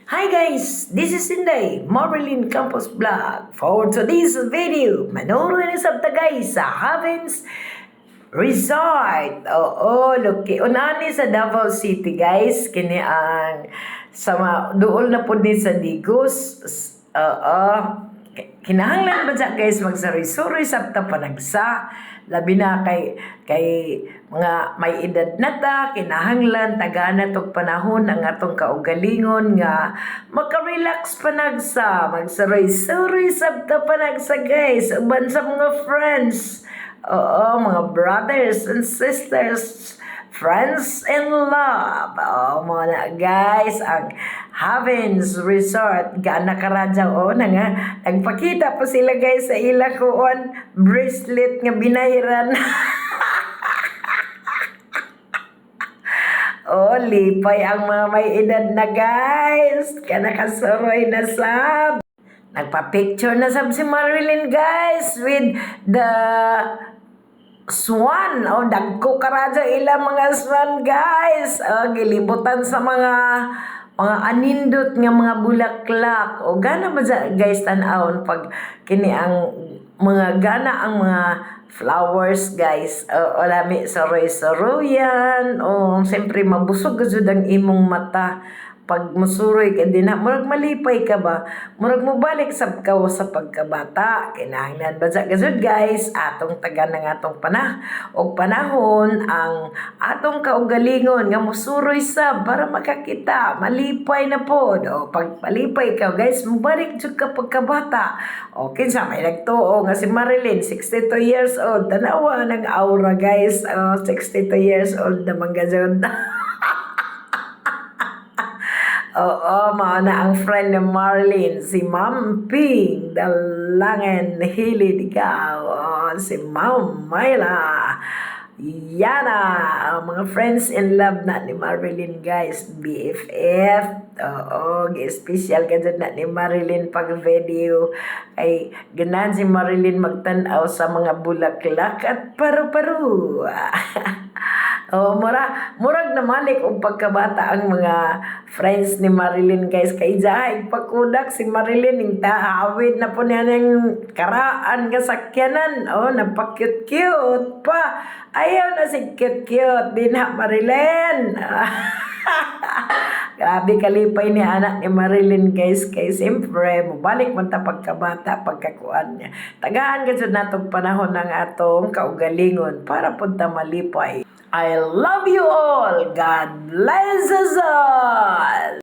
Hi guys, this is Inday, Marilyn Campos Vlog. For today's video, manorin sa guys sa Havens Resort. Oo, look, unani sa Davao City guys, kini ang sama dool na po din sa Digos. Oo, kinahanglan ba dyan guys magsari-suri sa panagsa, labi na kay mga may edad na ta, kinahanglan tagana tog panahon ang atong kaugalingon nga maka-relax panagsa, magsaroy-saroy sa panagsa guys, uban sa mga friends. Oo, mga brothers and sisters, friends in love. Oh, mga na guys, ang Havens Resort, gana karadya o na nga, nagpakita pa sila guys sa ila kuon, bracelet nga binahiran. Oh, lipay ang mga may edad na guys, kana kasoroy na sab. Nagpa-picture na sab si Marilyn guys with the swan. Oh, dagko karadyo ila mga swan guys. Oh, gilibutan sa mga anindot nga mga bulaklak. O gana ba guys tan-awon pag kini ang mga gana ang mga flowers guys. O lami saroy-saroyan. O siyempre mabusog gud ang imong mata pag musuroy ka din na, murag malipay ka ba? Murag mo balik sa pagkabata. Kinahanglan ba sa gazud guys, atong taga ng atong panahon, ang atong kaugalingon nga musuroy sa para makakita, malipay na po. O pag malipay ka guys, mubalik jud ka pagkabata. O kinsa may nagtuo nga si Marilyn, 62 years old. Tanawa ng aura guys, 62 years old naman gazud. Oo, mauna ang friend ni Marlene, si Ma'am Ping, Dalangan Hilid ikaw. Si Ma'am Myla. Yana, ang mga friends in love na ni Marilyn guys, BFF. Oo, special ka dyan na ni Marilyn pag video. Ay, ganan si Marilyn magtanaw sa mga bulaklak at paru-paru. Oh, murag na malik og pagkabata ang mga friends ni Marilyn guys, kay jahay pagkudak si Marilyn ning taawid na po niya ng karaan nga sakyanan. Oh, napaka-cute pa. Ayaw na si cute din ha Marilyn. Grabe kalipay ni anak ni Marilyn guys, kay siyempre mubalik man ta pagkabata pagkakuan niya. Tagahan gud natong panahon ng atong kaugalingon para punta malipay. I love you all. God bless us all.